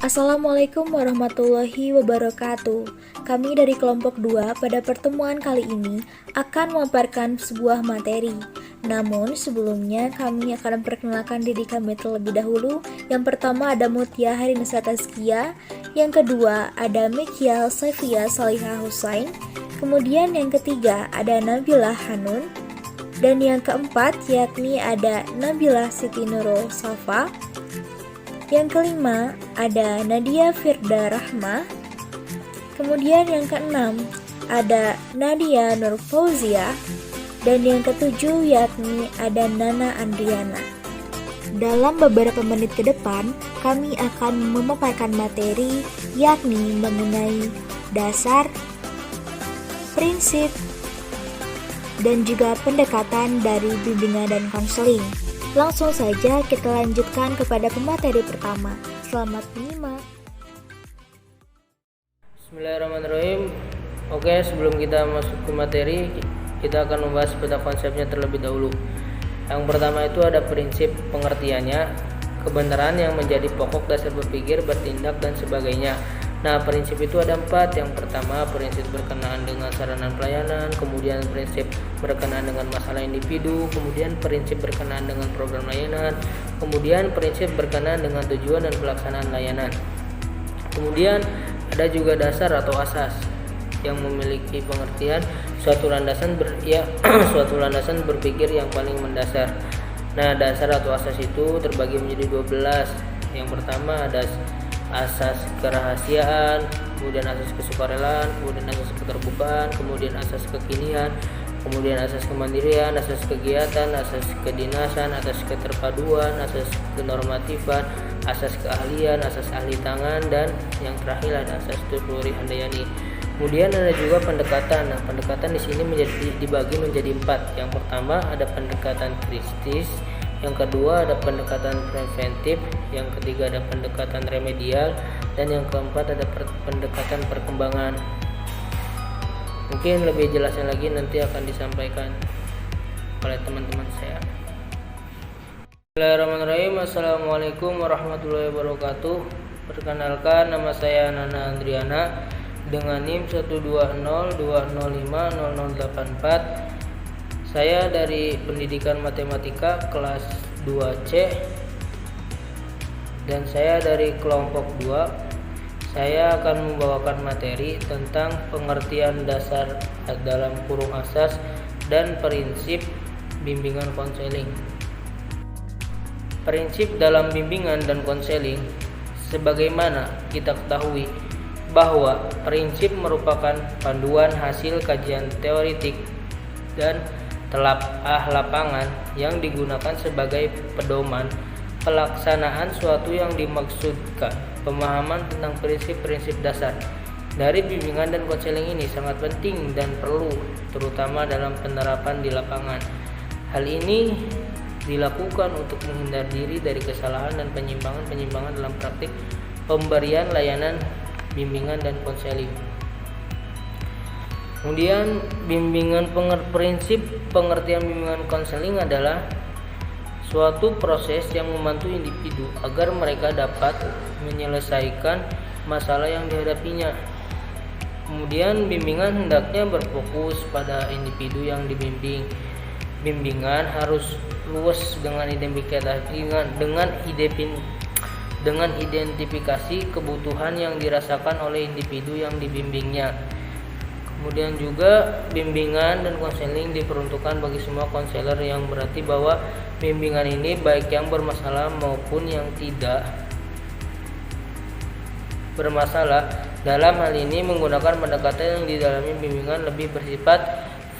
Assalamualaikum warahmatullahi wabarakatuh. Kami dari kelompok 2 pada pertemuan kali ini akan memaparkan sebuah materi. Namun sebelumnya kami akan memperkenalkan diri kami terlebih dahulu. Yang pertama ada Mutia Harinisa Tazkiyah, yang kedua ada Mikyal Saifia Salihah Husain, kemudian yang ketiga ada Nabila Hanun, dan yang keempat yakni ada Nabila Siti Nurul Safa. Yang kelima ada Nadia Firda Rahma. Kemudian yang keenam ada Nadia Nur Fauzia. Dan yang ketujuh yakni ada Nana Andriana. Dalam beberapa menit ke depan kami akan memaparkan materi yakni mengenai dasar, prinsip, dan juga pendekatan dari bimbingan dan konseling. Langsung saja kita lanjutkan kepada pemateri pertama. Selamat menyimak. Bismillahirrahmanirrahim. Oke, sebelum kita masuk ke materi, kita akan membahas pada konsepnya terlebih dahulu. Yang pertama itu ada prinsip pengertiannya, kebenaran yang menjadi pokok dasar berpikir, bertindak, dan sebagainya. Nah, prinsip itu ada 4. Yang pertama, prinsip berkenaan dengan sarana pelayanan, kemudian prinsip berkenaan dengan masalah individu, kemudian prinsip berkenaan dengan program layanan, kemudian prinsip berkenaan dengan tujuan dan pelaksanaan layanan. Kemudian ada juga dasar atau asas yang memiliki pengertian suatu landasan suatu landasan berpikir yang paling mendasar. Nah, dasar atau asas itu terbagi menjadi 12. Yang pertama ada asas kerahasiaan, kemudian asas kesukarelaan, kemudian asas keterbukaan, kemudian asas kekinian, kemudian asas kemandirian, asas kegiatan, asas kedinasan, asas keterpaduan, asas kenormatifan, asas keahlian, asas ahli tangan, dan yang terakhir ada asas Tururi Handayani. Kemudian ada juga pendekatan. Nah, pendekatan di sini dibagi menjadi 4. Yang pertama ada pendekatan kritis, yang kedua ada pendekatan preventif, yang ketiga ada pendekatan remedial, dan yang keempat ada pendekatan perkembangan. Mungkin lebih jelasnya lagi nanti akan disampaikan oleh teman-teman saya. Bismillahirrahmanirrahim. Assalamualaikum warahmatullahi wabarakatuh. Perkenalkan, nama saya Nana Andriana dengan NIM 12020050084. Saya dari Pendidikan Matematika kelas 2C dan saya dari kelompok 2. Saya akan membawakan materi tentang pengertian dasar dalam kurung asas dan prinsip bimbingan konseling. Prinsip dalam bimbingan dan konseling, sebagaimana kita ketahui bahwa prinsip merupakan panduan hasil kajian teoritik dan telaah lapangan yang digunakan sebagai pedoman pelaksanaan suatu yang dimaksudkan. Pemahaman tentang prinsip-prinsip dasar dari bimbingan dan konseling ini sangat penting dan perlu, terutama dalam penerapan di lapangan. Hal ini dilakukan untuk menghindar diri dari kesalahan dan penyimpangan dalam praktik pemberian layanan bimbingan dan konseling. Kemudian prinsip pengertian bimbingan konseling adalah suatu proses yang membantu individu agar mereka dapat menyelesaikan masalah yang dihadapinya. Kemudian bimbingan hendaknya berfokus pada individu yang dibimbing. Bimbingan harus luas dengan identifikasi kebutuhan yang dirasakan oleh individu yang dibimbingnya. Kemudian juga bimbingan dan konseling diperuntukkan bagi semua konselor, yang berarti bahwa bimbingan ini baik yang bermasalah maupun yang tidak bermasalah. Dalam hal ini menggunakan pendekatan yang di dalamnya bimbingan lebih bersifat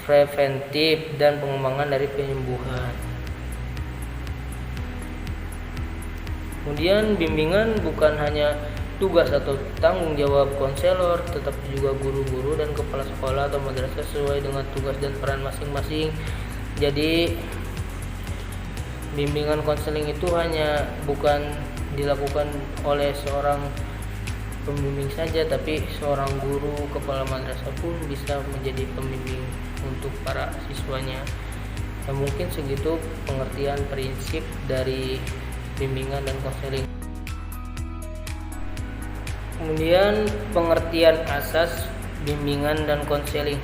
preventif dan pengembangan dari penyembuhan. Kemudian bimbingan bukan hanya tugas atau tanggung jawab konselor, tetapi juga guru-guru dan kepala sekolah atau madrasah sesuai dengan tugas dan peran masing-masing. Jadi bimbingan konseling itu hanya bukan dilakukan oleh seorang pembimbing saja, tapi seorang guru, kepala madrasah pun bisa menjadi pembimbing untuk para siswanya. Ya, mungkin segitu pengertian prinsip dari bimbingan dan konseling. Kemudian pengertian asas bimbingan dan konseling.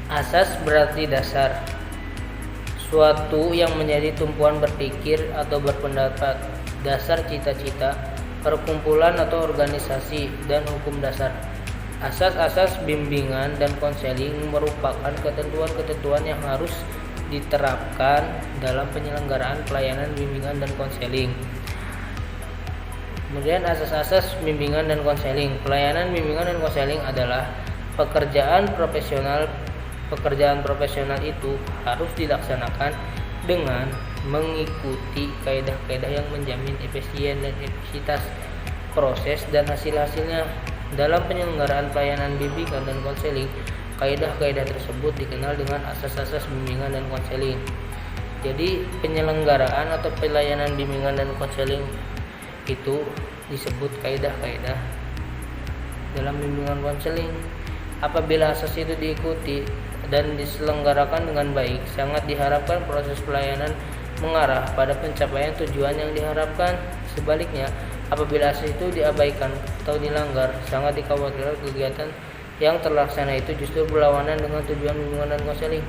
Asas berarti dasar, suatu yang menjadi tumpuan berpikir atau berpendapat, dasar cita-cita, perkumpulan atau organisasi, dan hukum dasar. Asas-asas bimbingan dan konseling merupakan ketentuan-ketentuan yang harus diterapkan dalam penyelenggaraan pelayanan bimbingan dan konseling. Kemudian asas-asas bimbingan dan konseling. Pelayanan bimbingan dan konseling adalah pekerjaan profesional. Pekerjaan profesional itu harus dilaksanakan dengan mengikuti kaidah-kaidah yang menjamin efisien dan efisiensi proses dan hasil-hasilnya. Dalam penyelenggaraan pelayanan bimbingan dan konseling, kaidah-kaidah tersebut dikenal dengan asas-asas bimbingan dan konseling. Jadi penyelenggaraan atau pelayanan bimbingan dan konseling itu disebut kaidah-kaidah dalam bimbingan konseling. Apabila asas itu diikuti dan diselenggarakan dengan baik, sangat diharapkan proses pelayanan mengarah pada pencapaian tujuan yang diharapkan. Sebaliknya, apabila asas itu diabaikan atau dilanggar, sangat dikhawatirkan kegiatan yang terlaksana itu justru berlawanan dengan tujuan bimbingan dan konseling.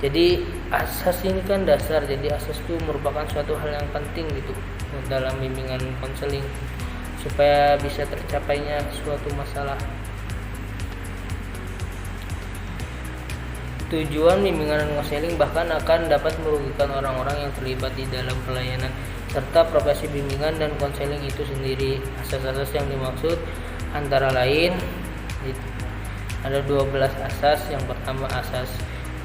Jadi asas ini kan dasar, jadi asas itu merupakan suatu hal yang penting gitu dalam bimbingan konseling supaya bisa tercapainya suatu masalah. Tujuan bimbingan dan konseling bahkan akan dapat merugikan orang-orang yang terlibat di dalam pelayanan serta profesi bimbingan dan konseling itu sendiri. Asas-asas yang dimaksud antara lain ada 12 asas. Yang pertama asas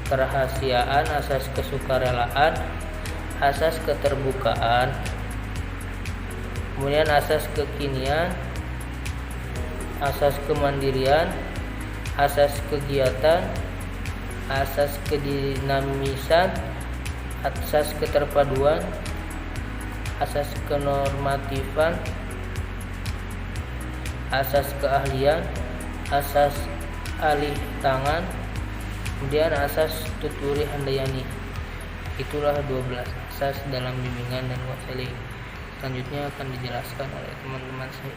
kerahasiaan, asas kesukarelaan, asas keterbukaan, kemudian asas kekinian, asas kemandirian, asas kegiatan, asas kedinamisan, asas keterpaduan, asas kenormatifan, asas keahlian, asas alih tangan, kemudian asas tuturi handayani. Itulah 12 asas dalam bimbingan dan konseling. Selanjutnya akan dijelaskan oleh teman-teman saya.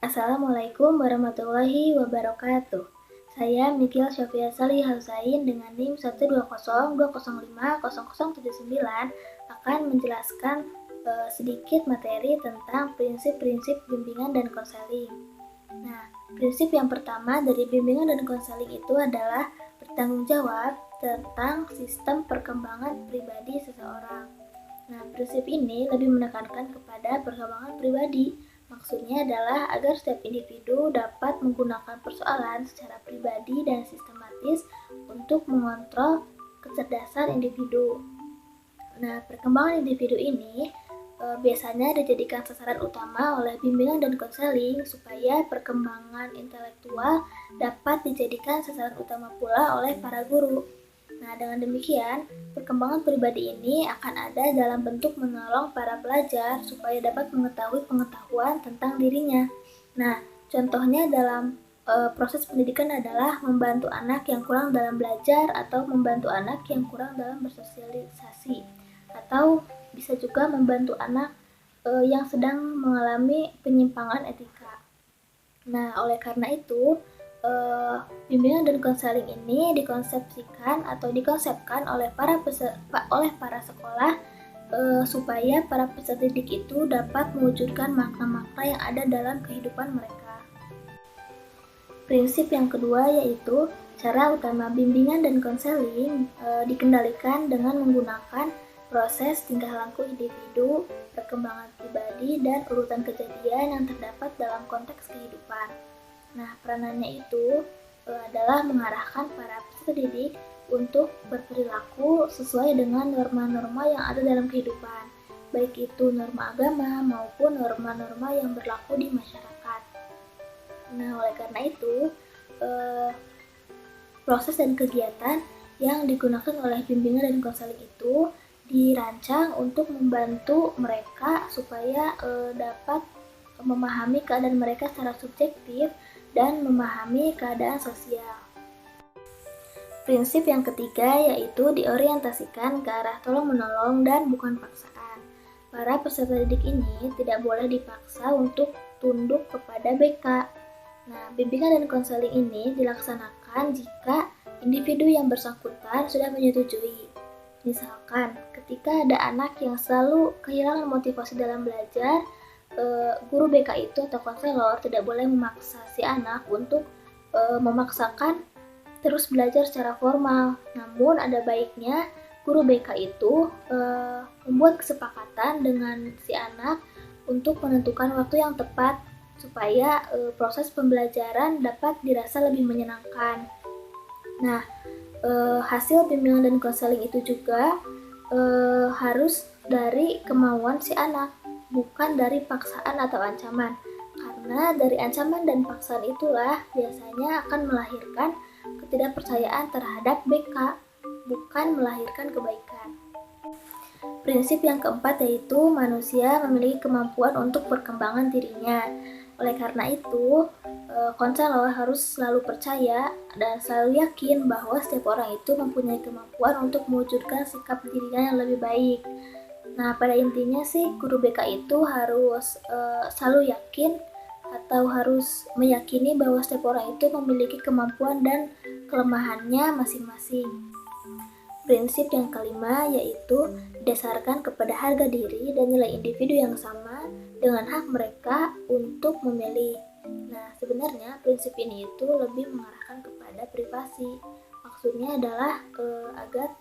Assalamualaikum warahmatullahi wabarakatuh. Saya Mikil Syafia Salih Husain dengan NIM 12020050079 akan menjelaskan sedikit materi tentang prinsip-prinsip bimbingan dan konseling. Nah, prinsip yang pertama dari bimbingan dan konseling itu adalah bertanggung jawab tentang sistem perkembangan pribadi seseorang. Nah, prinsip ini lebih menekankan kepada perkembangan pribadi. Maksudnya adalah agar setiap individu dapat menggunakan persoalan secara pribadi dan sistematis untuk mengontrol kecerdasan individu. Nah, perkembangan individu ini biasanya dijadikan sasaran utama oleh bimbingan dan konseling supaya perkembangan intelektual dapat dijadikan sasaran utama pula oleh para guru. Nah, dengan demikian, perkembangan pribadi ini akan ada dalam bentuk menolong para pelajar supaya dapat mengetahui pengetahuan tentang dirinya. Nah, contohnya dalam proses pendidikan adalah membantu anak yang kurang dalam belajar atau membantu anak yang kurang dalam bersosialisasi, atau bisa juga membantu anak yang sedang mengalami penyimpangan etika. Nah, oleh karena itu, bimbingan dan konseling ini dikonsepkan oleh para sekolah supaya para peserta didik itu dapat mewujudkan makna-makna yang ada dalam kehidupan mereka. Prinsip yang kedua yaitu cara utama bimbingan dan konseling dikendalikan dengan menggunakan proses tingkah laku individu, perkembangan pribadi, dan urutan kejadian yang terdapat dalam konteks kehidupan. Nah, peranannya itu adalah mengarahkan para peserta didik untuk berperilaku sesuai dengan norma-norma yang ada dalam kehidupan, baik itu norma agama maupun norma-norma yang berlaku di masyarakat. Nah, oleh karena itu, proses dan kegiatan yang digunakan oleh bimbingan dan konseling itu dirancang untuk membantu mereka supaya dapat memahami keadaan mereka secara subjektif dan memahami keadaan sosial. Prinsip yang ketiga yaitu diorientasikan ke arah tolong-menolong dan bukan paksaan. para peserta didik ini tidak boleh dipaksa untuk tunduk kepada BK. Nah, bimbingan dan konseling ini dilaksanakan jika individu yang bersangkutan sudah menyetujui. Misalkan, ketika ada anak yang selalu kehilangan motivasi dalam belajar, guru BK itu atau konselor tidak boleh memaksa si anak untuk memaksakan terus belajar secara formal. Namun ada baiknya guru BK itu membuat kesepakatan dengan si anak untuk menentukan waktu yang tepat supaya proses pembelajaran dapat dirasa lebih menyenangkan. Nah, hasil bimbingan dan konseling itu juga harus dari kemauan si anak, bukan dari paksaan atau ancaman. Karena dari ancaman dan paksaan itulah biasanya akan melahirkan ketidakpercayaan terhadap BK, bukan melahirkan kebaikan. Prinsip yang keempat yaitu manusia memiliki kemampuan untuk perkembangan dirinya. Oleh karena itu, konselor harus selalu percaya dan selalu yakin bahwa setiap orang itu mempunyai kemampuan untuk mewujudkan sikap dirinya yang lebih baik. Nah, pada intinya sih guru BK itu harus selalu yakin atau harus meyakini bahwa setiap orang itu memiliki kemampuan dan kelemahannya masing-masing. Prinsip yang kelima yaitu didasarkan kepada harga diri dan nilai individu yang sama dengan hak mereka untuk memilih. Nah, sebenarnya prinsip ini itu lebih mengarahkan kepada privasi. Maksudnya adalah agar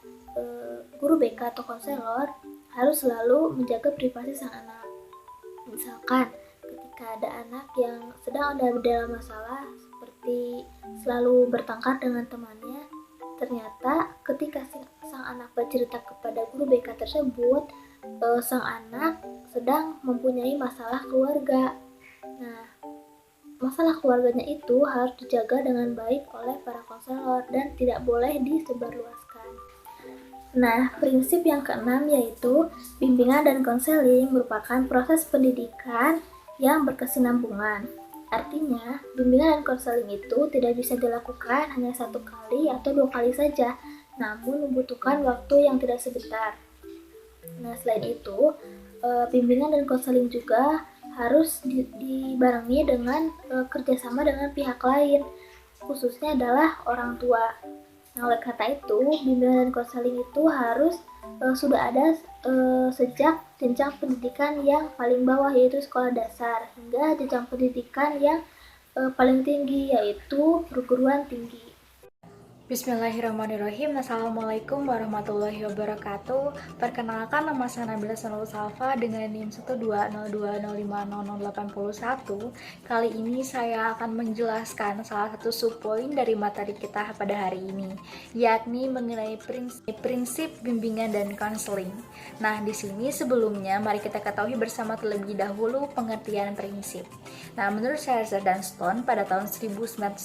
guru BK atau konselor harus selalu menjaga privasi sang anak. Misalkan, ketika ada anak yang sedang ada dalam masalah seperti selalu bertengkar dengan temannya, ternyata ketika sang anak bercerita kepada guru BK tersebut, sang anak sedang mempunyai masalah keluarga. Nah, masalah keluarganya itu harus dijaga dengan baik oleh para konselor dan tidak boleh disebarluaskan. Nah, prinsip yang keenam yaitu bimbingan dan konseling merupakan proses pendidikan yang berkesinambungan. Artinya, bimbingan dan konseling itu tidak bisa dilakukan hanya 1 kali atau 2 kali saja, namun membutuhkan waktu yang tidak sebentar. Nah, selain itu, bimbingan dan konseling juga harus dibarengi dengan kerjasama dengan pihak lain, khususnya adalah orang tua. Nah, oleh karena itu, bimbingan dan konseling itu harus sudah ada sejak jenjang pendidikan yang paling bawah yaitu sekolah dasar hingga jenjang pendidikan yang paling tinggi yaitu perguruan tinggi. Bismillahirrahmanirrahim. Assalamualaikum warahmatullahi wabarakatuh. Perkenalkan, nama saya Nabila Sanul Salfa dengan NIM 12020508081. Kali ini saya akan menjelaskan salah satu subpoin dari materi kita pada hari ini, yakni mengenai prinsip bimbingan dan konseling. Nah, di sini sebelumnya mari kita ketahui bersama terlebih dahulu pengertian prinsip. Nah, menurut Scherzer dan Stone pada tahun 1981,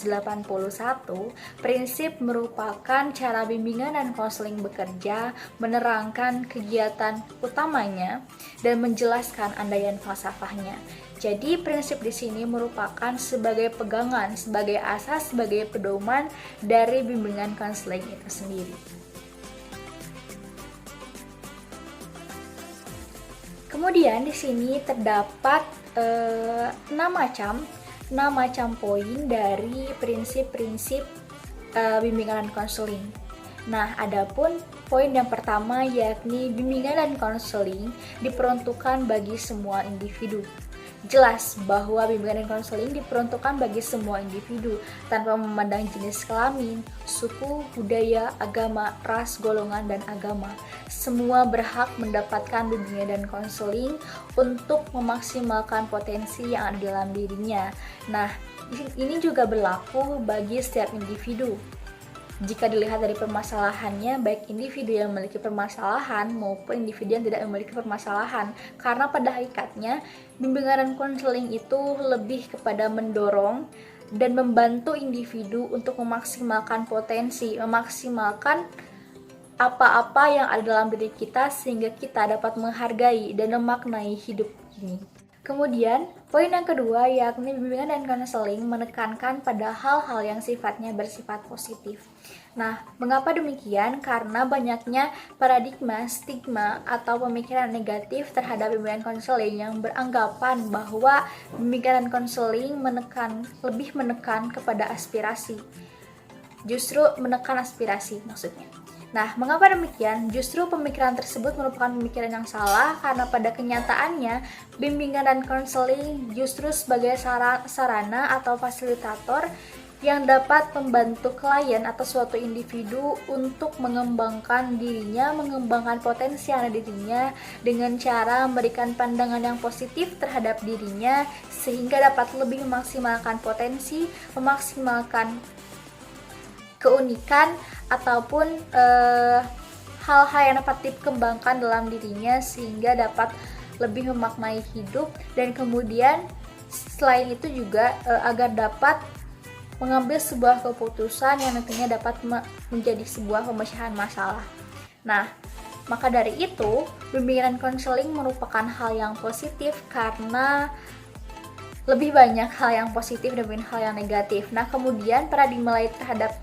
prinsip merupakan cara bimbingan dan konseling bekerja, menerangkan kegiatan utamanya, dan menjelaskan andaian falsafahnya. Jadi prinsip di sini merupakan sebagai pegangan, sebagai asas, sebagai pedoman dari bimbingan konseling itu sendiri. Kemudian di sini terdapat 6 macam poin dari prinsip-prinsip bimbingan dan konseling. Nah, adapun poin yang pertama yakni bimbingan dan konseling diperuntukkan bagi semua individu. Jelas bahwa bimbingan dan konseling diperuntukkan bagi semua individu tanpa memandang jenis kelamin, suku, budaya, agama, ras, golongan, dan agama. Semua berhak mendapatkan bimbingan dan konseling untuk memaksimalkan potensi yang ada dalam dirinya. Nah, ini juga berlaku bagi setiap individu. Jika dilihat dari permasalahannya, baik individu yang memiliki permasalahan maupun individu yang tidak memiliki permasalahan. Karena pada hakikatnya, bimbingan dan konseling itu lebih kepada mendorong dan membantu individu untuk memaksimalkan potensi, memaksimalkan apa-apa yang ada dalam diri kita sehingga kita dapat menghargai dan memaknai hidup ini. Kemudian, poin yang kedua yakni bimbingan dan konseling menekankan pada hal-hal yang sifatnya bersifat positif. Nah, mengapa demikian? Karena banyaknya paradigma, stigma, atau pemikiran negatif terhadap bimbingan konseling yang beranggapan bahwa bimbingan konseling lebih menekan kepada aspirasi. Justru menekan aspirasi maksudnya. Nah, mengapa demikian? Justru pemikiran tersebut merupakan pemikiran yang salah karena pada kenyataannya bimbingan dan konseling justru sebagai sarana atau fasilitator yang dapat membantu klien atau suatu individu untuk mengembangkan dirinya, mengembangkan potensi yang ada di dirinya dengan cara memberikan pandangan yang positif terhadap dirinya sehingga dapat lebih memaksimalkan potensi, memaksimalkan keunikan ataupun hal-hal yang dapat dikembangkan dalam dirinya sehingga dapat lebih memaknai hidup dan kemudian selain itu juga agar dapat mengambil sebuah keputusan yang nantinya dapat menjadi sebuah pemecahan masalah. Nah, maka dari itu, bimbingan konseling merupakan hal yang positif karena lebih banyak hal yang positif dibanding hal yang negatif. Nah, kemudian paradigma lain terhadap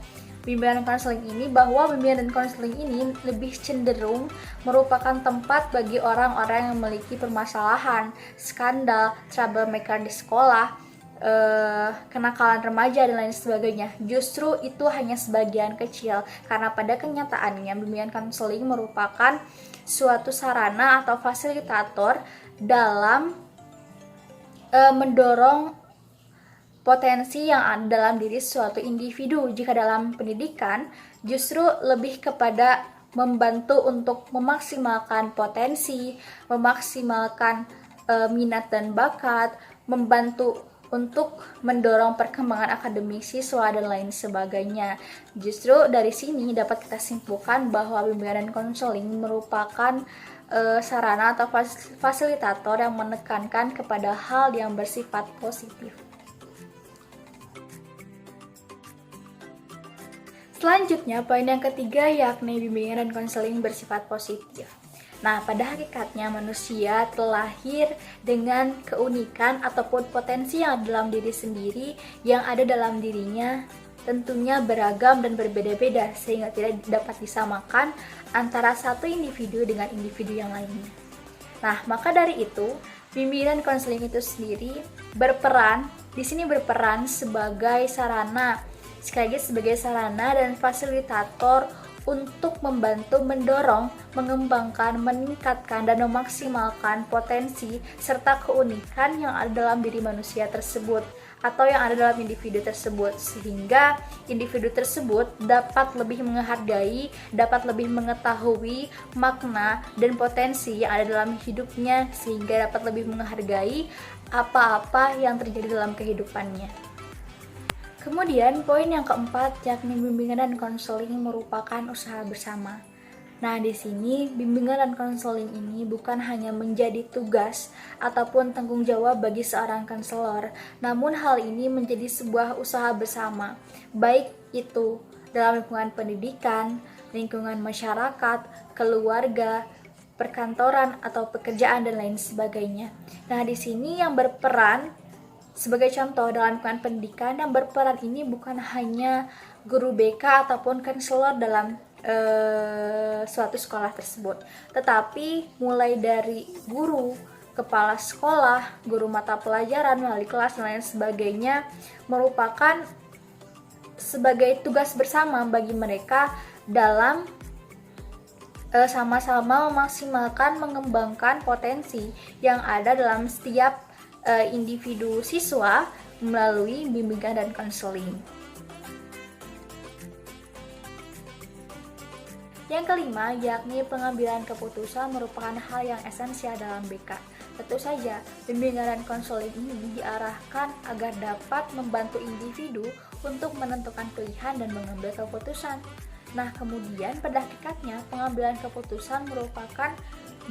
bimbingan konseling ini bahwa bimbingan dan konseling ini lebih cenderung merupakan tempat bagi orang-orang yang memiliki permasalahan, skandal, troublemaker di sekolah, kenakalan remaja dan lain sebagainya. Justru itu hanya sebagian kecil karena pada kenyataannya bimbingan konseling merupakan suatu sarana atau fasilitator dalam mendorong potensi yang ada dalam diri suatu individu. Jika dalam pendidikan justru lebih kepada membantu untuk memaksimalkan potensi, memaksimalkan minat dan bakat, membantu untuk mendorong perkembangan akademik siswa dan lain sebagainya. Justru dari sini dapat kita simpulkan bahwa bimbingan dan konseling merupakan sarana atau fasilitator yang menekankan kepada hal yang bersifat positif. Selanjutnya, poin yang ketiga yakni bimbingan dan konseling bersifat positif. Nah, pada hakikatnya manusia terlahir dengan keunikan ataupun potensi yang ada dalam diri sendiri yang ada dalam dirinya tentunya beragam dan berbeda-beda sehingga tidak dapat disamakan antara satu individu dengan individu yang lainnya. Nah, maka dari itu, bimbingan konseling itu sendiri berperan sebagai sarana, sekali lagi sebagai sarana dan fasilitator untuk membantu mendorong, mengembangkan, meningkatkan, dan memaksimalkan potensi serta keunikan yang ada dalam diri manusia tersebut atau yang ada dalam individu tersebut sehingga individu tersebut dapat lebih menghargai, dapat lebih mengetahui makna dan potensi yang ada dalam hidupnya sehingga dapat lebih menghargai apa-apa yang terjadi dalam kehidupannya. Kemudian poin yang keempat yakni bimbingan dan konseling merupakan usaha bersama. Nah, di sini bimbingan dan konseling ini bukan hanya menjadi tugas ataupun tanggung jawab bagi seorang konselor, namun hal ini menjadi sebuah usaha bersama, baik itu dalam lingkungan pendidikan, lingkungan masyarakat, keluarga, perkantoran atau pekerjaan dan lain sebagainya. Nah, di sini yang berperan sebagai contoh dalam lingkungan pendidikan yang berperan ini bukan hanya guru BK ataupun konselor dalam suatu sekolah tersebut, tetapi mulai dari guru, kepala sekolah, guru mata pelajaran, wali kelas dan lain sebagainya merupakan sebagai tugas bersama bagi mereka dalam sama-sama memaksimalkan, mengembangkan potensi yang ada dalam setiap individu siswa melalui bimbingan dan konseling. Yang kelima, yakni pengambilan keputusan merupakan hal yang esensial dalam BK. Tentu saja, bimbingan dan konseling ini diarahkan agar dapat membantu individu untuk menentukan pilihan dan mengambil keputusan. Nah, kemudian pada hakikatnya pengambilan keputusan merupakan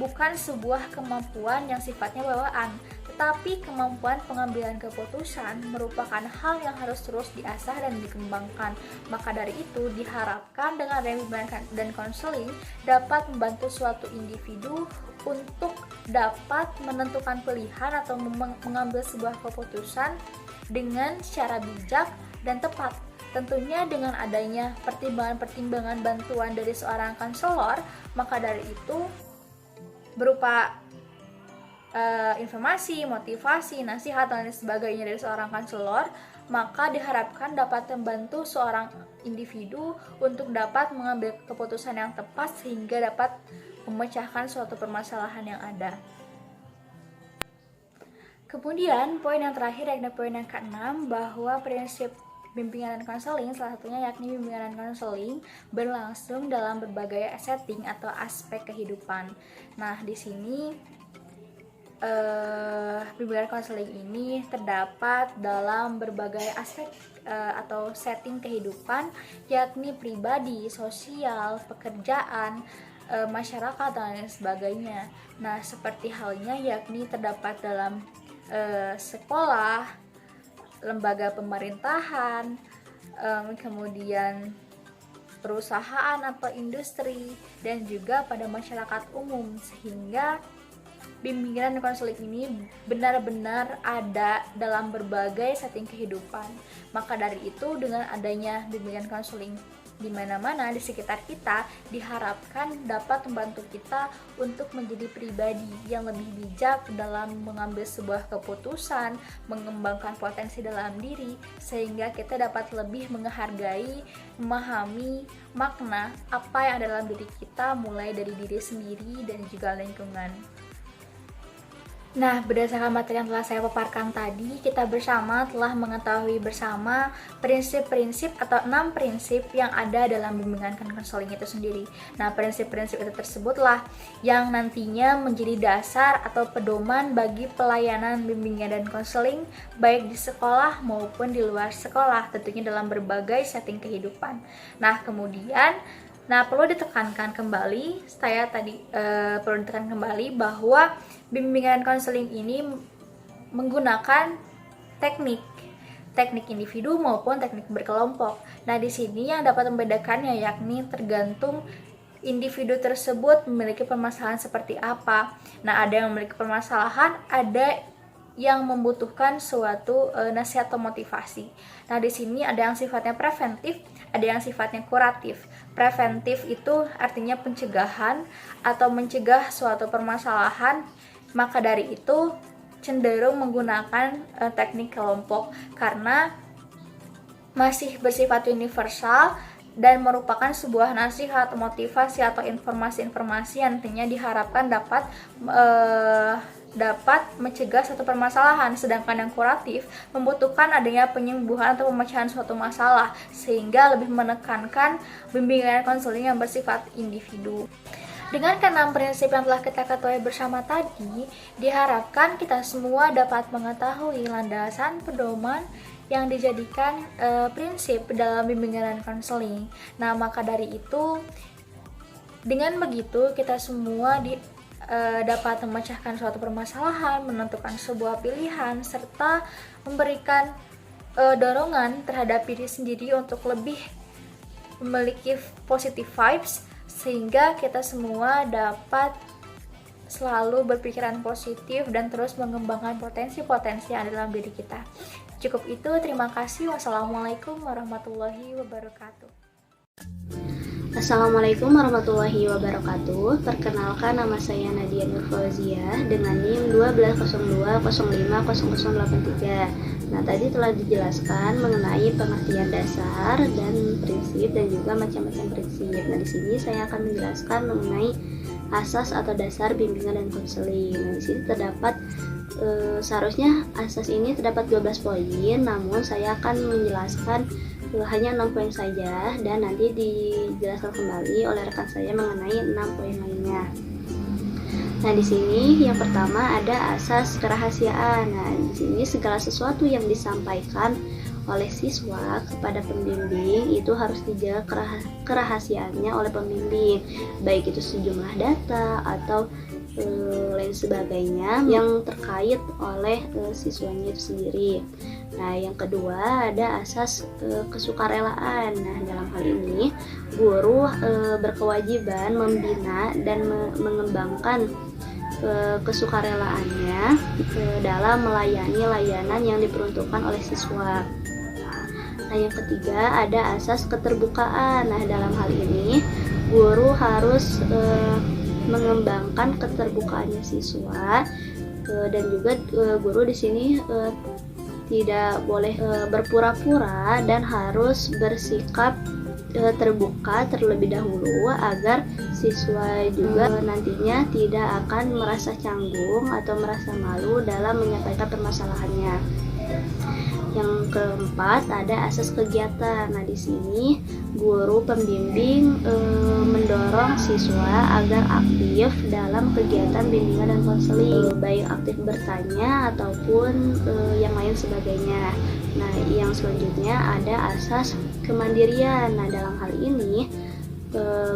bukan sebuah kemampuan yang sifatnya bawaan, tetapi kemampuan pengambilan keputusan merupakan hal yang harus terus diasah dan dikembangkan. Maka dari itu diharapkan dengan bimbingan dan konseling dapat membantu suatu individu untuk dapat menentukan pilihan atau mengambil sebuah keputusan dengan secara bijak dan tepat. tentunya dengan adanya pertimbangan-pertimbangan bantuan dari seorang konselor, maka dari itu berupa informasi, motivasi, nasihat, dan sebagainya dari seorang konselor, maka diharapkan dapat membantu seorang individu untuk dapat mengambil keputusan yang tepat sehingga dapat memecahkan suatu permasalahan yang ada. Kemudian poin yang terakhir yakni poin yang ke-6, bahwa prinsip bimbingan dan konseling salah satunya yakni bimbingan dan konseling berlangsung dalam berbagai setting atau aspek kehidupan. Nah, di sini bimbingan konseling ini terdapat dalam berbagai aspek atau setting kehidupan, yakni pribadi, sosial, pekerjaan, masyarakat, dan lain sebagainya. Nah, seperti halnya yakni terdapat dalam sekolah, lembaga pemerintahan, kemudian perusahaan atau industri, dan juga pada masyarakat umum, sehingga bimbingan dan konseling ini benar-benar ada dalam berbagai setting kehidupan. Maka dari itu, dengan adanya bimbingan konseling di mana-mana di sekitar kita, diharapkan dapat membantu kita untuk menjadi pribadi yang lebih bijak dalam mengambil sebuah keputusan, mengembangkan potensi dalam diri, sehingga kita dapat lebih menghargai, memahami makna apa yang ada dalam diri kita, mulai dari diri sendiri dan juga lingkungan. Nah, berdasarkan materi yang telah saya paparkan tadi, kita bersama telah mengetahui bersama prinsip-prinsip atau 6 prinsip yang ada dalam bimbingan dan konseling itu sendiri. Nah, prinsip-prinsip itu tersebutlah yang nantinya menjadi dasar atau pedoman bagi pelayanan bimbingan dan konseling baik di sekolah maupun di luar sekolah, tentunya dalam berbagai setting kehidupan. Nah, kemudian perlu ditekankan kembali, perlu ditekankan kembali bahwa bimbingan konseling ini menggunakan teknik individu maupun teknik berkelompok. Nah, di sini yang dapat membedakannya yakni tergantung individu tersebut memiliki permasalahan seperti apa. Nah, ada yang memiliki permasalahan, ada yang membutuhkan suatu nasihat atau motivasi. Nah, di sini ada yang sifatnya preventif, ada yang sifatnya kuratif. Preventif itu artinya pencegahan atau mencegah suatu permasalahan, maka dari itu cenderung menggunakan teknik kelompok karena masih bersifat universal dan merupakan sebuah nasihat, motivasi, atau informasi-informasi yang nantinya diharapkan dapat mencegah suatu permasalahan, sedangkan yang kuratif membutuhkan adanya penyembuhan atau pemecahan suatu masalah, sehingga lebih menekankan bimbingan konseling yang bersifat individu. Dengan ke-6 prinsip yang telah kita ketahui bersama tadi, diharapkan kita semua dapat mengetahui landasan pedoman yang dijadikan prinsip dalam bimbingan dan konseling. Nah, maka dari itu, dengan begitu kita semua dapat memecahkan suatu permasalahan, menentukan sebuah pilihan, serta memberikan dorongan terhadap diri sendiri untuk lebih memiliki positive vibes, sehingga kita semua dapat selalu berpikiran positif dan terus mengembangkan potensi-potensi yang ada dalam diri kita. Cukup itu, terima kasih. Wassalamualaikum warahmatullahi wabarakatuh. Assalamualaikum warahmatullahi wabarakatuh. Perkenalkan, nama saya Nadia Nur Fauziah dengan NIM 1202050083. Nah, tadi telah dijelaskan mengenai pengertian dasar dan prinsip dan juga macam-macam prinsip. Nah, di sini saya akan menjelaskan mengenai asas atau dasar bimbingan dan konseling. Nah, di sini terdapat seharusnya asas ini terdapat 12 poin, namun saya akan menjelaskan hanya 6 poin saja, dan nanti dijelaskan kembali oleh rekan saya mengenai 6 poin lainnya. Nah, di sini yang pertama ada asas kerahasiaan. Nah, di sini segala sesuatu yang disampaikan oleh siswa kepada pembimbing itu harus dijaga kerahasiaannya oleh pembimbing, baik itu sejumlah data atau lain sebagainya yang terkait oleh siswanya itu sendiri. Nah, yang kedua ada asas kesukarelaan. Nah, dalam hal ini guru berkewajiban membina dan mengembangkan kesukarelaannya dalam melayani layanan yang diperuntukkan oleh siswa. Nah, yang ketiga ada asas keterbukaan. Nah, dalam hal ini guru harus mengembangkan keterbukaannya siswa, dan juga guru di sini tidak boleh berpura-pura dan harus bersikap terbuka terlebih dahulu agar siswa juga nantinya tidak akan merasa canggung atau merasa malu dalam menyampaikan permasalahannya. Yang keempat ada asas kegiatan. Nah, di sini guru pembimbing mendorong siswa agar aktif dalam kegiatan bimbingan dan konseling, baik aktif bertanya ataupun yang lain sebagainya. Nah, yang selanjutnya ada asas kemandirian. Nah, dalam hal ini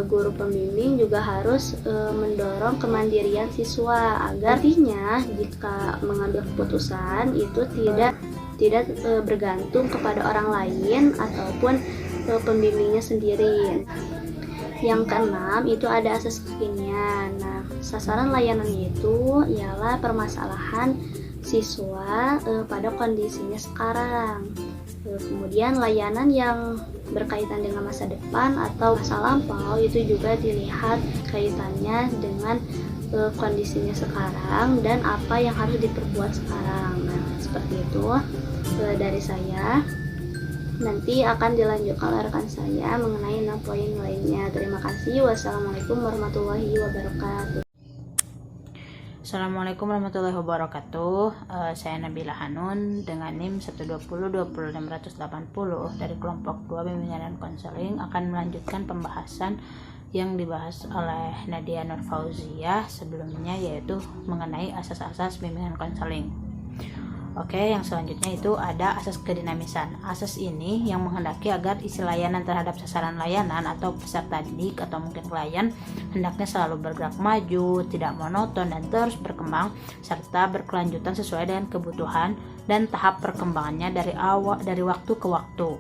guru pembimbing juga harus mendorong kemandirian siswa agar nantinya jika mengambil keputusan itu tidak bergantung kepada orang lain ataupun pembimbingnya sendiri. Yang keenam itu ada asas kekinian. Nah, sasaran layanannya itu ialah permasalahan siswa pada kondisinya sekarang. Kemudian layanan yang berkaitan dengan masa depan atau masa lampau itu juga dilihat kaitannya dengan kondisinya sekarang dan apa yang harus diperbuat sekarang. Nah, seperti itu dari saya. Nanti akan dilanjutkan oleh rekan saya mengenai 6 poin lainnya. Terima kasih. Wassalamualaikum warahmatullahi wabarakatuh. Assalamualaikum warahmatullahi wabarakatuh. Saya Nabila Hanun dengan NIM 120-20680 dari kelompok 2 bimbingan dan konseling akan melanjutkan pembahasan yang dibahas oleh Nadia Nur Fauziah sebelumnya, yaitu mengenai asas-asas bimbingan konseling. Oke, yang selanjutnya itu ada asas kedinamisan. Asas ini yang menghendaki agar isi layanan terhadap sasaran layanan atau peserta didik atau mungkin klien hendaknya selalu bergerak maju, tidak monoton dan terus berkembang serta berkelanjutan sesuai dengan kebutuhan dan tahap perkembangannya dari waktu ke waktu.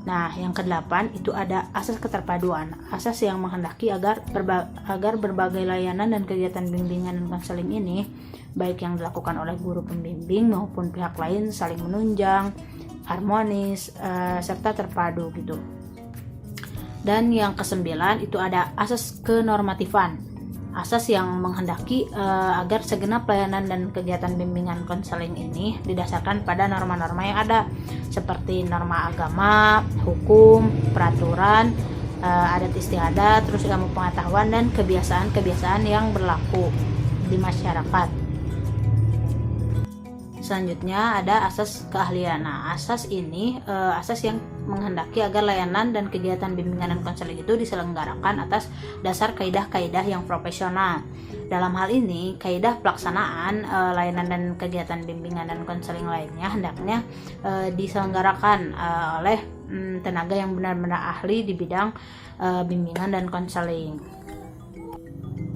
Nah, yang ke-8 itu ada asas keterpaduan. Asas yang menghendaki agar berbagai layanan dan kegiatan bimbingan dan konseling ini, baik yang dilakukan oleh guru pembimbing maupun pihak lain, saling menunjang, harmonis, serta terpadu gitu. Dan yang ke-9 itu ada asas kenormatifan. Asas yang menghendaki agar segenap layanan dan kegiatan bimbingan konseling ini didasarkan pada norma-norma yang ada, seperti norma agama, hukum, peraturan, adat istiadat, terus ilmu pengetahuan dan kebiasaan-kebiasaan yang berlaku di masyarakat. Selanjutnya ada asas keahlian. Nah, asas ini asas yang menghendaki agar layanan dan kegiatan bimbingan dan konseling itu diselenggarakan atas dasar kaidah-kaidah yang profesional. Dalam hal ini, kaidah pelaksanaan layanan dan kegiatan bimbingan dan konseling lainnya hendaknya diselenggarakan oleh tenaga yang benar-benar ahli di bidang bimbingan dan konseling.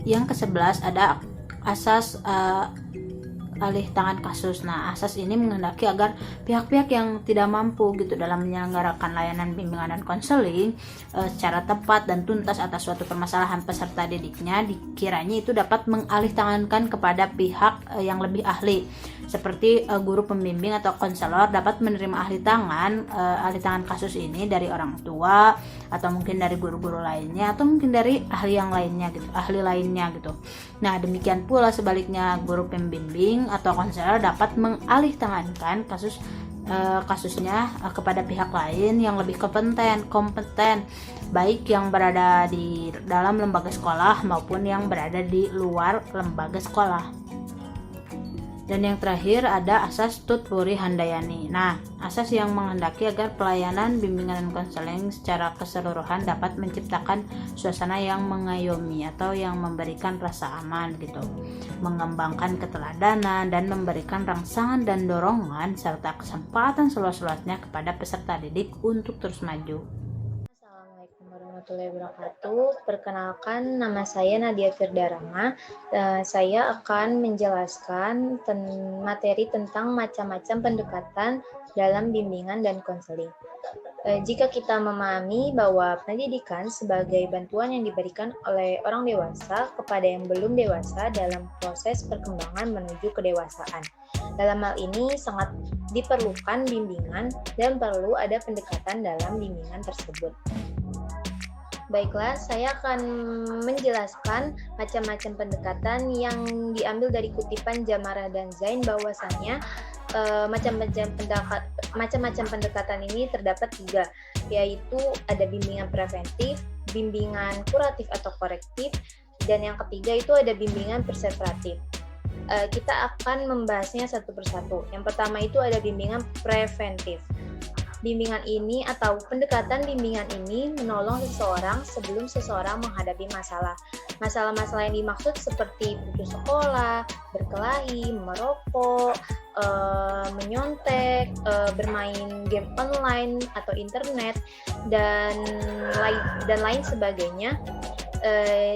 Yang ke-11 ada asas alih tangan kasus. Nah, asas ini menghendaki agar pihak-pihak yang tidak mampu gitu dalam menyelenggarakan layanan bimbingan dan konseling secara tepat dan tuntas atas suatu permasalahan peserta didiknya, dikiranya itu dapat mengalih tangankan kepada pihak yang lebih ahli, seperti guru pembimbing atau konselor dapat menerima alih tangan kasus ini dari orang tua atau mungkin dari guru-guru lainnya atau mungkin dari ahli lainnya gitu. Nah, demikian pula sebaliknya guru pembimbing atau konselor dapat mengalih tangankan kasusnya kepada pihak lain yang lebih kompeten, baik yang berada di dalam lembaga sekolah maupun yang berada di luar lembaga sekolah. Dan yang terakhir ada asas Tutpuri Handayani. Nah, asas yang menghendaki agar pelayanan bimbingan dan konseling secara keseluruhan dapat menciptakan suasana yang mengayomi atau yang memberikan rasa aman gitu, mengembangkan keteladanan dan memberikan rangsangan dan dorongan serta kesempatan seluas-luasnya kepada peserta didik untuk terus maju. Assalamualaikum warahmatullahi warahmatullahi wabarakatuh. Perkenalkan, nama saya Nadia Firdarama. Saya akan menjelaskan materi tentang macam-macam pendekatan dalam bimbingan dan konseling. Jika kita memahami bahwa pendidikan sebagai bantuan yang diberikan oleh orang dewasa kepada yang belum dewasa dalam proses perkembangan menuju kedewasaan. Dalam hal ini sangat diperlukan bimbingan dan perlu ada pendekatan dalam bimbingan tersebut. Baiklah, saya akan menjelaskan macam-macam pendekatan yang diambil dari kutipan Jamarah dan Zain, bahwasannya macam-macam pendekatan ini terdapat 3, yaitu ada bimbingan preventif, bimbingan kuratif atau korektif, dan yang ketiga itu ada bimbingan perseveratif. Kita akan membahasnya satu persatu. Yang pertama itu ada bimbingan preventif. Bimbingan ini atau pendekatan bimbingan ini menolong seseorang sebelum seseorang menghadapi masalah. Masalah-masalah yang dimaksud seperti putus sekolah, berkelahi, merokok, menyontek, bermain game online atau internet, dan lain sebagainya.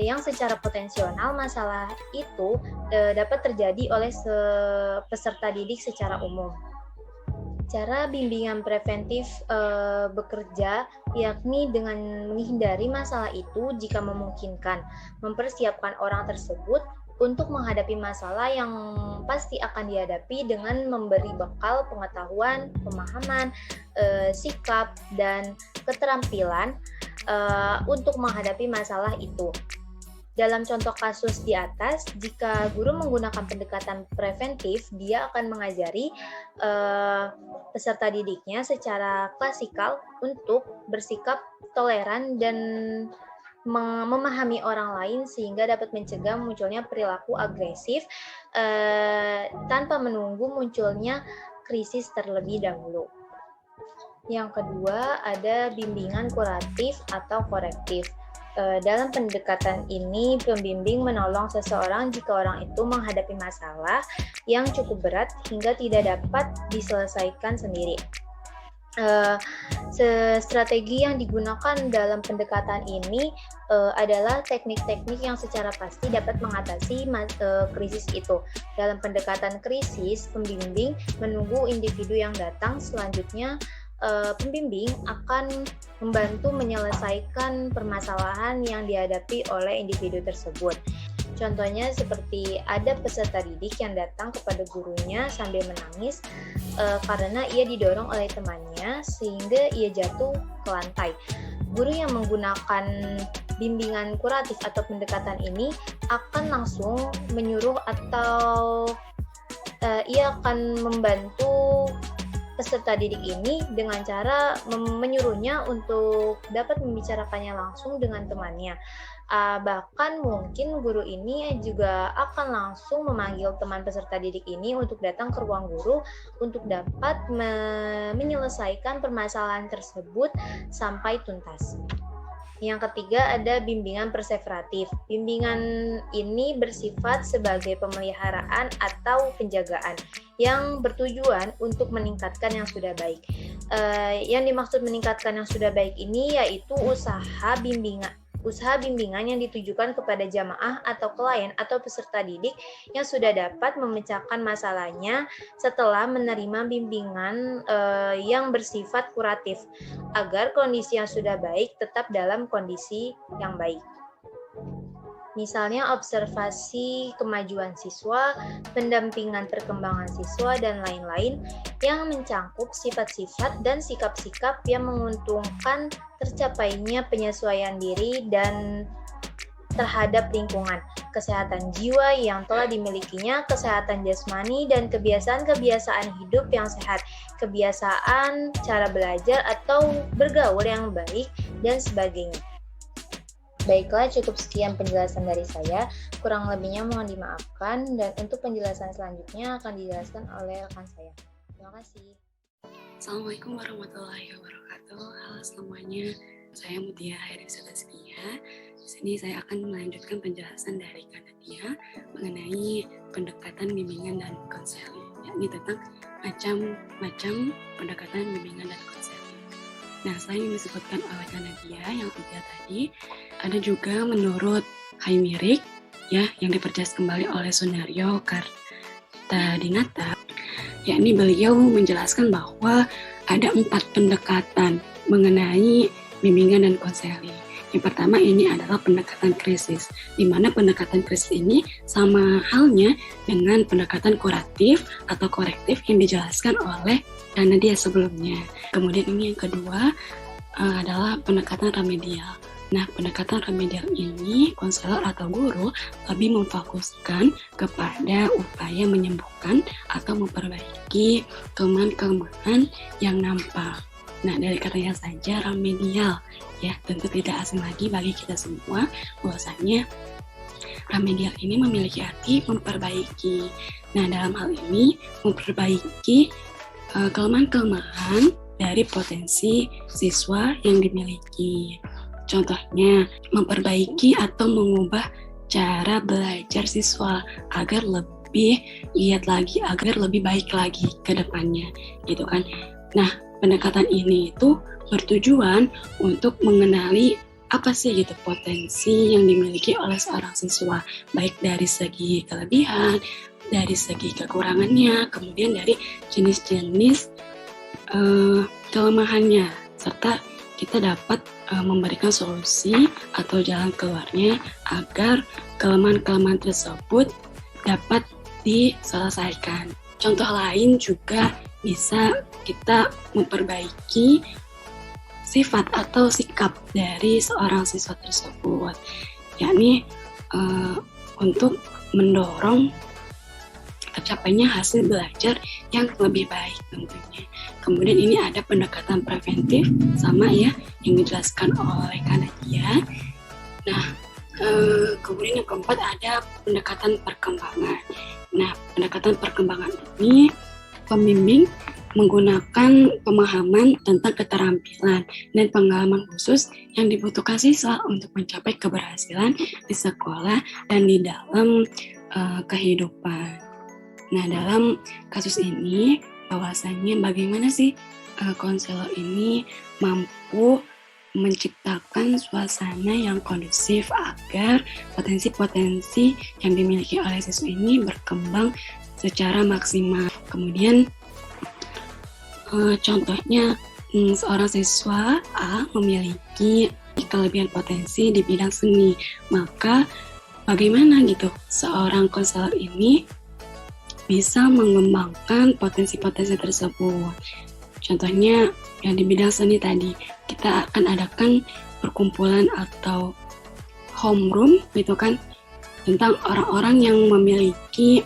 Yang secara potensial masalah itu dapat terjadi oleh peserta didik secara umum. Cara bimbingan preventif bekerja yakni dengan menghindari masalah itu jika memungkinkan, mempersiapkan orang tersebut untuk menghadapi masalah yang pasti akan dihadapi dengan memberi bekal pengetahuan, pemahaman, sikap, dan keterampilan untuk menghadapi masalah itu. Dalam contoh kasus di atas, jika guru menggunakan pendekatan preventif, dia akan mengajari peserta didiknya secara klasikal untuk bersikap toleran dan memahami orang lain sehingga dapat mencegah munculnya perilaku agresif tanpa menunggu munculnya krisis terlebih dahulu. Yang kedua, ada bimbingan kuratif atau korektif. Dalam pendekatan ini, pembimbing menolong seseorang jika orang itu menghadapi masalah yang cukup berat hingga tidak dapat diselesaikan sendiri. Strategi yang digunakan dalam pendekatan ini adalah teknik-teknik yang secara pasti dapat mengatasi krisis itu. Dalam pendekatan krisis, pembimbing menunggu individu yang datang. Selanjutnya, pembimbing akan membantu menyelesaikan permasalahan yang dihadapi oleh individu tersebut. Contohnya seperti ada peserta didik yang datang kepada gurunya sambil menangis karena ia didorong oleh temannya sehingga ia jatuh ke lantai. Guru yang menggunakan bimbingan kuratif atau pendekatan ini akan langsung menyuruh atau ia akan membantu peserta didik ini dengan cara menyuruhnya untuk dapat membicarakannya langsung dengan temannya. Bahkan mungkin guru ini juga akan langsung memanggil teman peserta didik ini untuk datang ke ruang guru untuk dapat menyelesaikan permasalahan tersebut sampai tuntas. Yang ketiga ada bimbingan perseveratif. Bimbingan ini bersifat sebagai pemeliharaan atau penjagaan yang bertujuan untuk meningkatkan yang sudah baik. Yang dimaksud meningkatkan yang sudah baik ini yaitu usaha bimbingan yang ditujukan kepada jamaah atau klien atau peserta didik yang sudah dapat memecahkan masalahnya setelah menerima bimbingan yang bersifat kuratif agar kondisi yang sudah baik tetap dalam kondisi yang baik. Misalnya observasi kemajuan siswa, pendampingan perkembangan siswa, dan lain-lain yang mencangkup sifat-sifat dan sikap-sikap yang menguntungkan tercapainya penyesuaian diri dan terhadap lingkungan, kesehatan jiwa yang telah dimilikinya, kesehatan jasmani, dan kebiasaan-kebiasaan hidup yang sehat, kebiasaan cara belajar atau bergaul yang baik, dan sebagainya. Baiklah, cukup sekian penjelasan dari saya. Kurang lebihnya mohon dimaafkan, dan untuk penjelasan selanjutnya akan dijelaskan oleh rekan saya. Terima kasih. Assalamualaikum warahmatullahi wabarakatuh. Halo semuanya, saya Mutia Hairisa Tasbihah. Di sini saya akan melanjutkan penjelasan dari Kak Nadia mengenai pendekatan bimbingan dan konseling, yakni tentang macam-macam pendekatan bimbingan dan konseling. Nah, selain yang disebutkan oleh Kanadia yang 3 tadi, ada juga menurut Haimirik ya yang diperjelas kembali oleh Sunario Kartadinata, yakni beliau menjelaskan bahwa ada 4 pendekatan mengenai bimbingan dan konseling. Yang pertama ini adalah pendekatan krisis, di mana pendekatan krisis ini sama halnya dengan pendekatan kuratif atau korektif yang dijelaskan oleh Kanadia sebelumnya. Kemudian ini yang kedua adalah pendekatan remedial. Nah, pendekatan remedial ini konselor atau guru lebih memfokuskan kepada upaya menyembuhkan atau memperbaiki kelemahan-kelemahan yang nampak. Nah, dari katanya saja remedial, ya tentu tidak asing lagi bagi kita semua bahwasanya remedial ini memiliki arti memperbaiki. Nah, dalam hal ini memperbaiki kelemahan-kelemahan dari potensi siswa yang dimiliki. Contohnya, memperbaiki atau mengubah cara belajar siswa agar lebih giat lagi, agar lebih baik lagi ke depannya, gitu kan. Nah, pendekatan ini itu bertujuan untuk mengenali apa sih gitu potensi yang dimiliki oleh seorang siswa, baik dari segi kelebihan, dari segi kekurangannya, kemudian dari jenis-jenis kelemahannya, serta kita dapat memberikan solusi atau jalan keluarnya agar kelemahan-kelemahan tersebut dapat diselesaikan. Contoh lain juga bisa kita memperbaiki sifat atau sikap dari seorang siswa tersebut, yakni untuk mendorong tercapainya hasil belajar yang lebih baik tentunya. Kemudian ini ada pendekatan preventif sama ya yang dijelaskan oleh Kanadia. Nah, kemudian yang keempat ada pendekatan perkembangan. Nah, pendekatan perkembangan ini pembimbing menggunakan pemahaman tentang keterampilan dan pengalaman khusus yang dibutuhkan siswa untuk mencapai keberhasilan di sekolah dan di dalam kehidupan. Nah, dalam kasus ini bahwasanya bagaimana sih konselor ini mampu menciptakan suasana yang kondusif agar potensi-potensi yang dimiliki oleh siswa ini berkembang secara maksimal. Kemudian contohnya seorang siswa A memiliki kelebihan potensi di bidang seni, maka bagaimana gitu seorang konselor ini bisa mengembangkan potensi-potensi tersebut. Contohnya yang di bidang seni tadi, kita akan adakan perkumpulan atau homeroom gitu kan, tentang orang-orang yang memiliki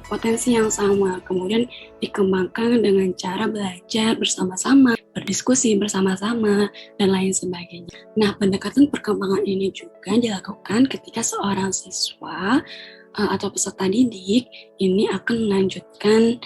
potensi yang sama, kemudian dikembangkan dengan cara belajar bersama-sama, berdiskusi bersama-sama, dan lain sebagainya. Nah, pendekatan perkembangan ini juga dilakukan ketika seorang siswa atau peserta didik ini akan melanjutkan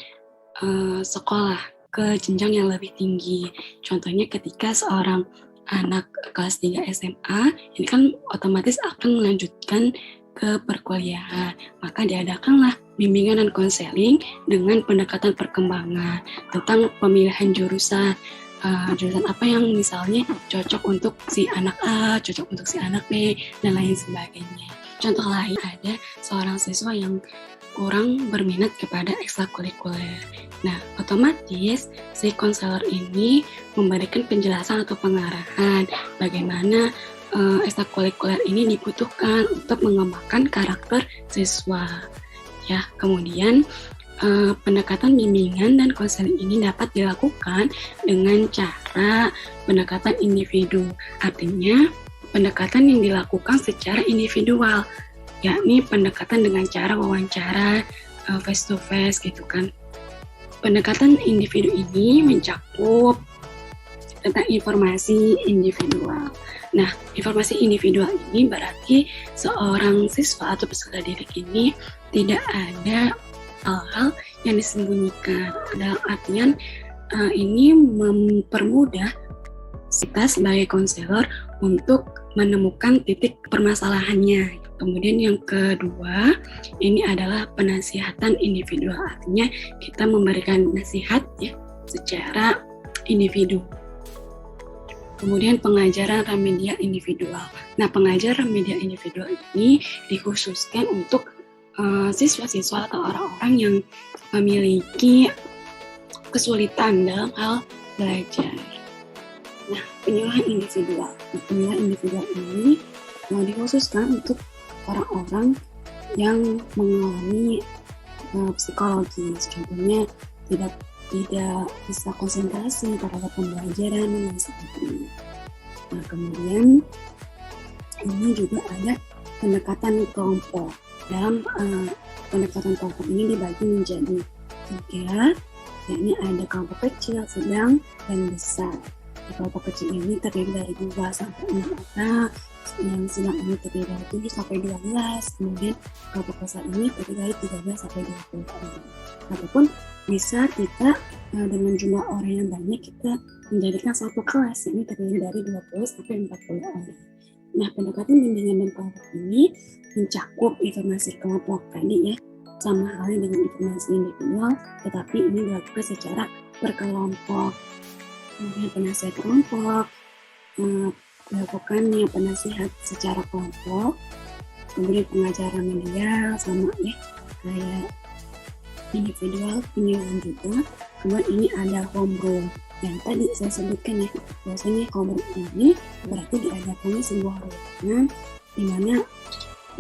sekolah ke jenjang yang lebih tinggi. Contohnya ketika seorang anak kelas 3 SMA, ini kan otomatis akan melanjutkan ke perkuliahan, maka diadakanlah bimbingan dan konseling dengan pendekatan perkembangan tentang pemilihan jurusan, jurusan apa yang misalnya cocok untuk si anak A, cocok untuk si anak B, dan lain sebagainya. Contoh lain ada seorang siswa yang kurang berminat kepada ekstrakurikuler. Nah, otomatis si konselor ini memberikan penjelasan atau pengarahan bagaimana ekstrakurikuler ini dibutuhkan untuk mengembangkan karakter siswa. Ya, kemudian pendekatan bimbingan dan konseling ini dapat dilakukan dengan cara pendekatan individu. Artinya, pendekatan yang dilakukan secara individual, yakni pendekatan dengan cara wawancara face to face gitu kan. Pendekatan individu ini mencakup tentang informasi individual. Nah, informasi individual ini berarti seorang siswa atau peserta didik ini tidak ada hal-hal yang disembunyikan. Dalam artian ini mempermudah kita sebagai konselor untuk menemukan titik permasalahannya. Kemudian yang kedua, ini adalah penasihatan individual. Artinya kita memberikan nasihat ya secara individu. Kemudian pengajaran remedia individual. Nah, pengajaran remedia individual ini dikhususkan untuk siswa-siswa atau orang-orang yang memiliki kesulitan dalam hal belajar. Nah, penyuluhan individual. Penyuluhan individual ini dikhususkan untuk orang-orang yang mengalami psikologis, contohnya tidak bisa konsentrasi terhadap pembelajaran dan sebagainya. Nah, kemudian ini juga ada pendekatan kelompok. Dalam pendekatan kelompok ini dibagi menjadi 3, yakni ada kelompok kecil, sedang, dan besar. Di kelompok kecil ini terdiri dari 2 sampai 6 orang, yang sedang ini terdiri dari 7 sampai 12, kemudian kelompok besar ini terdiri dari 13 sampai 20 orang. Ataupun bisa kita dengan jumlah orang yang banyak kita menjadikan satu kelas, ini terdiri dari 20 sampai 40 orang. Nah, pendekatan bimbingan dan kelompok ini mencakup informasi kelompok tadi ya, sama halnya dengan informasi individual, tetapi ini dilakukan secara berkelompok. Kemudian penasihat kelompok, dilakukannya penasihat secara kelompok, kemudian pengajaran media sama ya kayak individual penyuluhan juga. Kemudian ini ada homeroom yang tadi saya sebutkan ya, bahwasanya homeroom ini berarti diadakannya sebuah ruangan di mana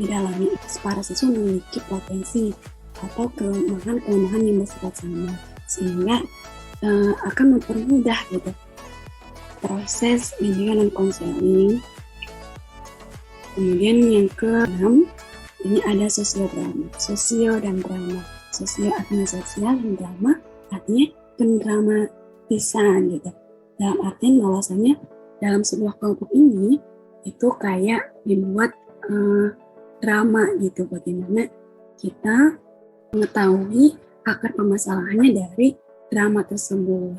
di dalamnya para siswa memiliki potensi atau kelemahan yang bersifat sama, sehingga akan mempermudah gitu proses bimbingan dan konseling. Kemudian yang ke-6 ini ada sosiodrama, sosio dan drama. Sosio artinya sosial dan drama artinya pendramatisan gitu. Dalam artian bahwasanya dalam sebuah kelompok ini itu kayak dibuat drama gitu, bagaimana kita mengetahui akar permasalahannya dari drama tersebut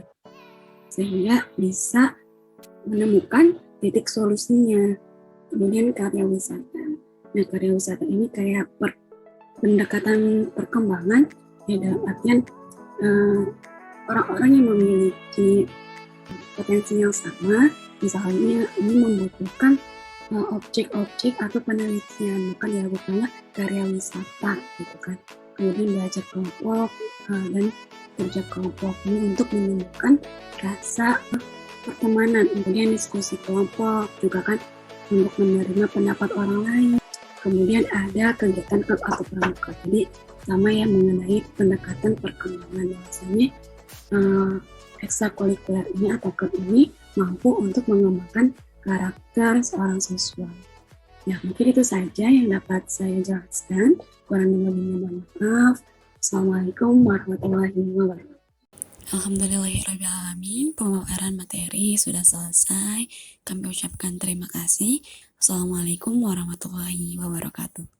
sehingga bisa menemukan titik solusinya. Kemudian karya wisata. Nah, karya wisata ini kayak pendekatan perkembangan ya, dalam artian orang-orang yang memiliki potensi yang sama, misalnya ini membutuhkan objek-objek atau penelitian, maka dilakukanlah karya wisata gitu kan. Kemudian belajar kelompok dan kerja kelompok ini untuk menemukan rasa pertemanan. Kemudian diskusi kelompok juga kan untuk menerima pendapat orang lain. Kemudian ada kegiatan klub atau pramuka. Jadi sama ya mengenai pendekatan perkembangan, bahwasanya ekstrakurikuler ini atau klub ini mampu untuk mengembangkan karakter seorang siswa. Nah, mungkin itu saja yang dapat saya jelaskan. Kurang lebihnya mohon maaf. Assalamualaikum warahmatullahi wabarakatuh. Alhamdulillahirrahmanirrahim. Pemaparan materi sudah selesai. Kami ucapkan terima kasih. Assalamualaikum warahmatullahi wabarakatuh.